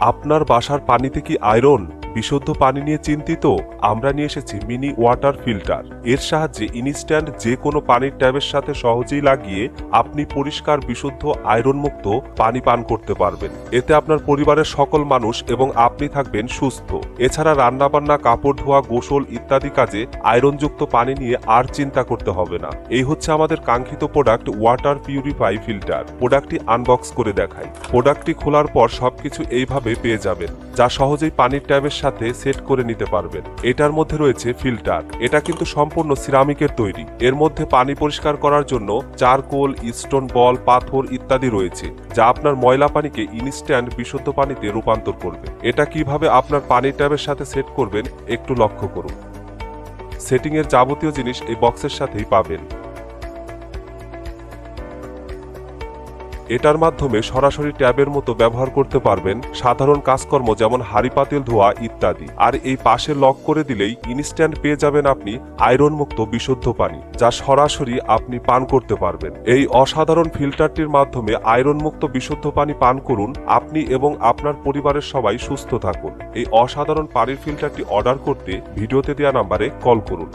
আপনার বাসার পানিতে কি আয়রন, বিশুদ্ধ পানি নিয়ে চিন্তিত? আমরা নিয়ে এসেছি মিনি ওয়াটার ফিল্টার। এর সাহায্যে ইনস্ট্যান্ট যে কোনো পানির ট্যাবের সাথে সহজেই লাগিয়ে আপনি পরিষ্কার, বিশুদ্ধ, আয়রনমুক্ত পানি পান করতে পারবেন। এতে আপনার পরিবারের সকল মানুষ এবং আপনি থাকবেন সুস্থ। এছাড়া রান্নাবান্না, কাপড় ধোয়া, গোসল ইত্যাদি কাজে আয়রনযুক্ত পানি নিয়ে আর চিন্তা করতে হবে না। এই হচ্ছে আমাদের কাঙ্ক্ষিত প্রোডাক্ট, ওয়াটার পিউরিফাই ফিল্টার। প্রোডাক্টটি আনবক্স করে দেখাই। প্রোডাক্টটি খোলার পর সবকিছু এইভাবে পেয়ে যাবেন, যা সহজেই পানির ট্যাবের সাথে সেট করে নিতে পারবেন। এটার মধ্যে রয়েছে ফিল্টার। এটা কিন্তু সম্পূর্ণ সিরামিকের তৈরি। এর মধ্যে পানি পরিষ্কার করার জন্য চারকোল, স্টোন বল, পাথর ইত্যাদি রয়েছে, যা আপনার ময়লা পানিকে ইনস্ট্যান্ট বিশুদ্ধ পানিতে রূপান্তর করবে। এটা কিভাবে আপনার পানির ট্যাবের সাথে সেট করবেন একটু লক্ষ্য করুন। সেটিং এর যাবতীয় জিনিস এই বক্সের সাথেই পাবেন। এটার মাধ্যমে সরাসরি ট্যাবের মতো ব্যবহার করতে পারবেন সাধারণ কাজকর্ম যেমন হাঁড়ি পাতিল ধোয়া ইত্যাদি। আর এই পাশে লক করে দিলেই ইনস্ট্যান্ট পেয়ে যাবেন আপনি আয়রন মুক্ত বিশুদ্ধ পানি, যা সরাসরি আপনি পান করতে পারবেন। এই অসাধারণ ফিল্টারটির মাধ্যমে আয়রন মুক্ত বিশুদ্ধ পানি পান করুন। আপনি এবং আপনার পরিবারের সবাই সুস্থ থাকুন। এই অসাধারণ পানির ফিল্টারটি অর্ডার করতে ভিডিওতে দেওয়া নাম্বারে কল করুন।